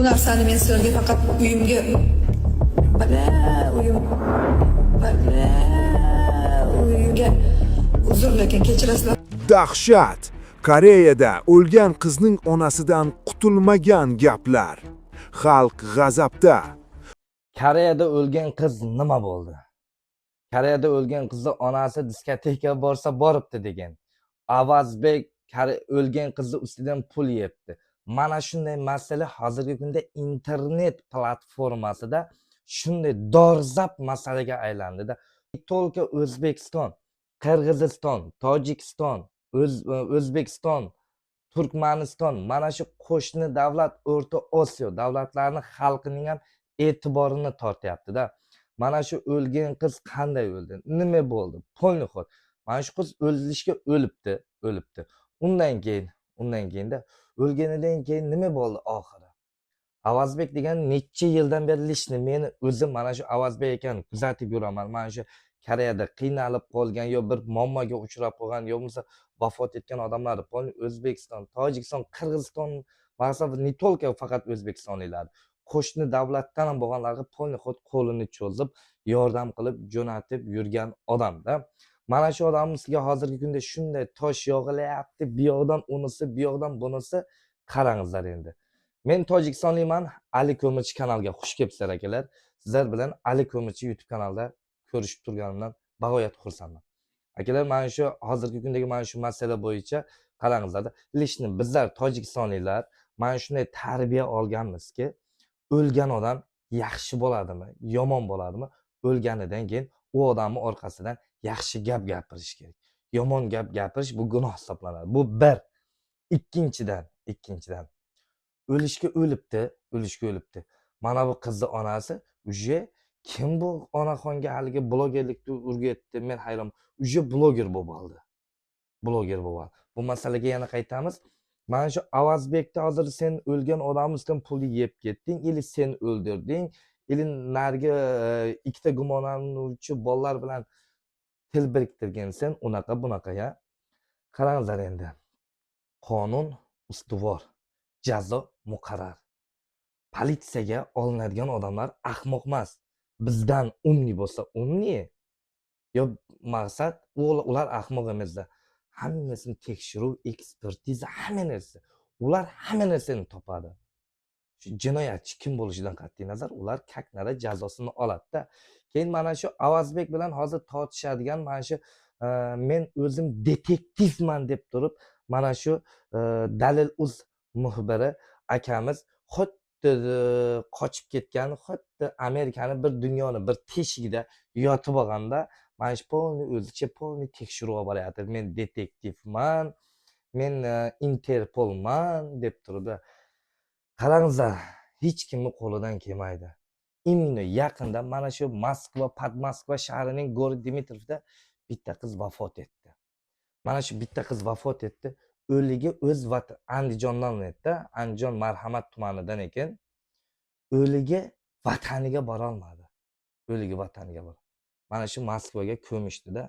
narsani men sizlarga faqat uyimga uyimga uzr, lekin kechirasizlar. Dahshat! Koreyada o'lgan qizning onasidan qutulmagan gaplar. Xalq g'azabda. Koreyada o'lgan qiz nima bo'ldi? Koreyada o'lgan qizni onasi diskotekaga borsa boribdi degan. Avazbek o'lgan qizni ustidan pul yebdi. Mana shunday masala hozirgi kunda internet platformasida shunday dolzarb masalaga aylandida. Tolka O'zbekiston, Qirg'iziston, Tojikiston, O'zbekiston, Turkmaniston, mana shu qo'shni davlat O'rta Osiyo davlatlarini xalqining ham e'tiborini tortyapti-da. Mana shu o'lgan qiz qanday o'ldi? Nima bo'ldi? Polni xod. Mana shu qiz o'lishga o'libdi. Undan keyinda o'lganidan keyin nima bo'ldi oxiri? Avazbek degan necha yildan beri lishni meni o'zim mana shu Avazbek ekan kuzatib yuraman. Mana shu Koreyada qiynalib qolgan yo bir muammoga uchrab qolgan yo bo'lmasa vafot etgan odamlar O'zbekiston, Tojikiston, Qirg'iziston maqsad ne tolka faqat O'zbekistonliklar. Qo'shni davlatdan ham bo'lganlarga polni xod qo'lini cho'zib yordam qilib jo'natib yurgan odamda. Mana shu odamning sizga hozirgi kunda shunday tosh yog'ilyapti, bu yoqdan unisi, bu yoqdan bunisi, qarangizlar endi. Men Tojikistonlikman, Ali Ko'mirchi kanaliga xush kelibsizlar akalar. Sizlar bilan Ali Ko'mirchi YouTube kanalida ko'rishib turganimdan bag'oyat xursandman. Akalar, mana shu hozirgi kundagi mana shu masala bo'yicha qarangizlar. Lishni bizlar Tojikistonliklar mana shunday tarbiya olganmizki, o'lgan odam yaxshi bo'ladimi, yomon bo'ladimi? O'lganidan keyin u odamning orqasidan yaxshi gap gapirish kerak. Yomon gap gapirish bu gunoh hisoblanadi. Bu bir. Ikkinchidan o'lishga o'libdi. Mana bu qizni onasi uje kim bu onaxonga haligi blogerlikni o'rgatdi? Men hayron. Uje bloger bo'ldi. Bu masalaga yana qaytamiz. Mana shu Avazbekda hozir sen o'lgan odamimizdan pulni yeb ketding, ili sen o'ldirding, ili nargi ikkita gumonlanuvchi bolalar bilan til biriktirgan sen, unaqa bunaqa ya. Qarangizlar endi. Qonun ustuvor, jazo muqarrar. Politsiyaga olinadigan odamlar ahmoq emas. Bizdan umni bo'lsa umni. Yo maqsad ular ahmoq emaslar. Hammasini tekshiruv, ekspertiza, hamma narsa. Ular hamma narsani topadi. Shu jinoyatchi kim bo'lishidan qat'iy nazar, ular kaknara jazosini oladi-da. Keyin mana shu Avazbek bilan hozir tortishadigan mana shu men o'zim detektivman deb turib, mana shu Dalil.uz muxbiri akamiz xuddi qochib ketgan, xuddi Amerikani bir dunyoni bir teshigida yotib olganda, mana shu polni o'zicha polni tekshiruv olib boryapti. Men detektivman, men Interpolman deb turibdi. Qarangizlar, hech kimni qo'lidan kelmaydi. Imino yaqinda mana shu Podmoskva shahrining Gori Dimitrovda bitta qiz vafot etdi. Mana shu bitta qiz vafot etdi. O'ligi o'z Andijondan etdi. Andijon Marhamat tumanidan ekan. O'ligi vataniga bora olmadi. Mana shu Moskvaga ko'mishdi-da.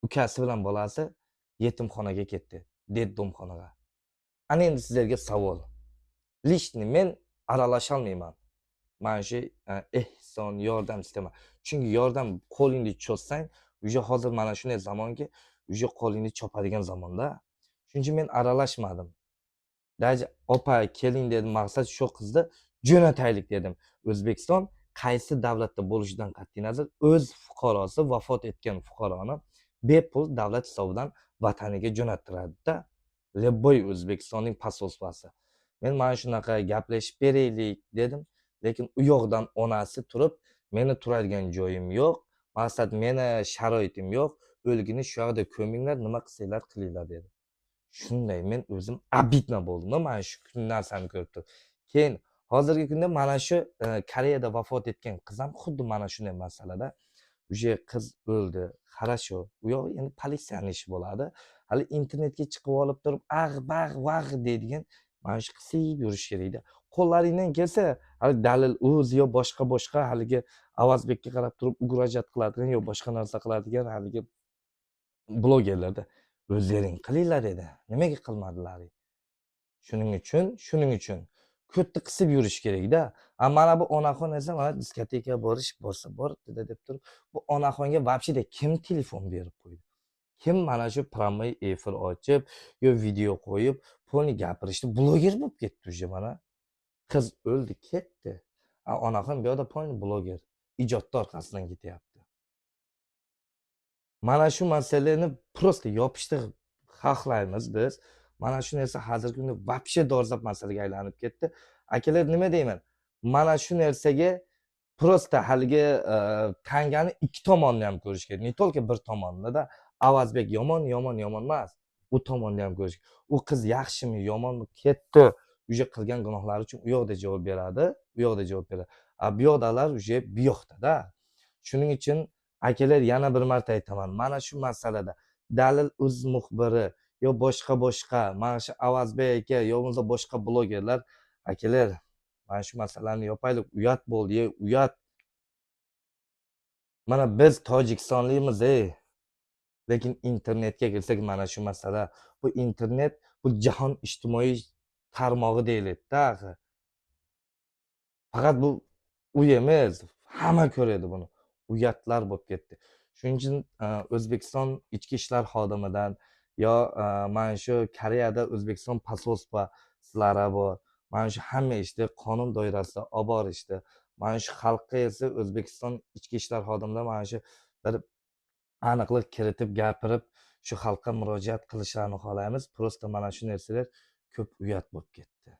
Ukasi bilan bolasi yetimxonaga ketdi, detdomxonaga. Ana endi sizlarga savol. Lishni men aralasha olmayman. Mana shu ehson yordam sistema. Chunki yordam qo'lingni cho'zsang, uje hozir mana shunday zamonki, uje qo'lingni chopadigan zamonda. Shuning uchun men aralashmadim. Daji opa keling dedim, maqsad shu qizni jo'nataylik dedim. O'zbekiston qaysi davlatda bo'lishidan qat'iy nazar o'z fuqarosi vafot etgan fuqaroni bepul davlat hisobidan vataniga jo'nattiradi-da. Leboy O'zbekistonning posolstvasi. Men mana shunaqa gaplashib beraylik dedim, lekin u yoqdan onasi turib, meni turadigan joyim yo'q, maqsad meni sharoitim yo'q, o'lgini shu yoqda ko'minglar, nima qilsanglar qilinglar dedi. Shunday men o'zim abidna bo'ldim, mana shu narsani ko'rib turib. Keyin hozirgi kunda mana shu Koreyada vafot etgan qiz ham xuddi mana shunday masalada. Uje qiz o'ldi, хорошо. U yoq endi politsiyaning ishi bo'ladi. Hali internetga chiqib olib turib, vag deydigan mana shu qisib yurish kerak-da. Qo'llaringdan kelsa, hali Dalil.uz yo boshqa haligi Avazbekka qarab turib ugrajat qiladigan yo boshqa narsa qiladigan haligi blogerlarda o'zlaring qilinglar dedi. Nimaga qilmadilar? Shuning uchun ko'tni qisib yurish kerakda. Mana bu onaxon esa mana diskotekaga borsa boribdi deb turib, bu onaxonga vobshida kim telefon berib qo'ydi? Kim mana shu prямой efir ochib, yo video qo'yib, pulni gapirishdi, bloger bo'lib ketdi uje mana. Qiz o'ldi, ketdi. Onaxon bu yoqda pulni bloger, ijodda orqasidan ketyapti. Mana shu masalani prosta yopishtirib xohlaymiz biz. Mana shu narsa hozirgi kunda vobshe dolzarb masalaga aylanib ketdi. Akalar, nima deyman? Mana shu narsaga prosta haligi tangani ikki tomonni ham ko'rish kerak. Ne только bir tomonni-da. Avazbek yomon emas. U tomonni ham ko'rish kerak. U qiz yaxshimi, yomonmi ketdi. Uje qilgan gunohlari uchun u yoqda javob beradi, u yoqda javob beradi. Bu yoqdalar uje bu yoqda-da. Shuning uchun akalar, yana bir marta aytaman, mana shu masalada Dalil o'z muxbiri yo boshqa mana shu Avazbek aka yo bo'lmasa boshqa blogerlar, akalar, mana shu masalani yopaylik. Uyat bo'ldi, uyat. Mana biz Tojikistonlikmiz, lekin internetga kirsak mana shu masala, bu internet bu jahon ijtimoiy tarmog'i deyiladi-da. Faqat bu uy emas, hamma ko'radi buni. Uyatlar bo'lib ketdi. Shuning uchun O'zbekiston ichki ishlar xodimidan yo mana shu Koreyada O'zbekiston posolstvolari bor. Mana shu hamma ishni qonun doirasida olib borishdi. Mana shu xalqqa esa O'zbekiston ichki ishlar xodimlari mana shu bir aniqlik kiritib gapirib, shu xalqqa murojaat qilishlarini xohlaymiz. Prosta mana shu narsalar ko'p uyat bo'lib ketdi.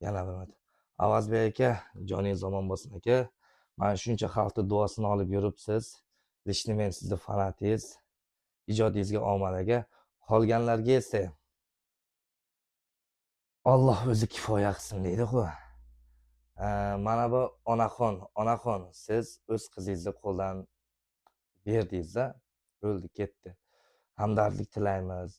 Yana bir marta Avazbek aka, joningiz omon bo'lsin aka. Mana shuncha xalqning duosini olib yuribsiz. Lishni men sizni fanatingiz. Ijodingizga omad aka. Qolganlarga esa Alloh o'zi kifoya qilsin deydi-ku. Mana bu onaxon, siz o'z qizingizni qo'ldan berdingiz-da, o'ldi, ketdi. Hamdardlik tilaymiz.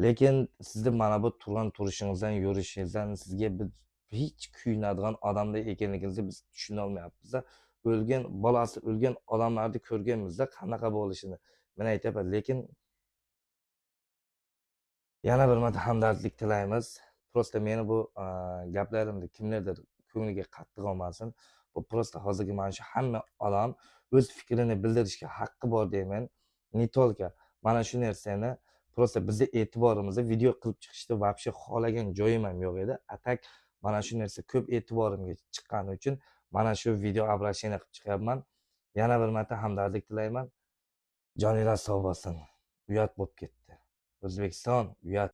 Lekin sizni mana bu turgan turishingizdan, yurishingizdan sizga biz hech kuyunadigan odamday ekanligingizni biz tushuna olmayapmiz. O'lgan bolasi, o'lgan odamlarni ko'rganmiz-da, qanaqa bo'lishini. Men aytaman, lekin yana bir marta hamdardlik tilaymiz. Prosta meni bu gaplarimni kimlardir ko'ngliga qattiq olmasin. Bu prosta hozirgi mana shu hamma odam o'z fikrini bildirishga haqqi bor deyman. Ne только mana shu narsani prosta bizni e'tiborimizni video qilib chiqishni vobshe xohlagan joyim ham yo'q edi. Atak mana shu narsa ko'p e'tiborimga chiqqani uchun mana shu video обращение qilib chiqyapman. Yana bir marta hamdardlik tilayman. Joninglar sog' bo'lsin. Uyat bo'lib ketdi. O'zbekiston uyat.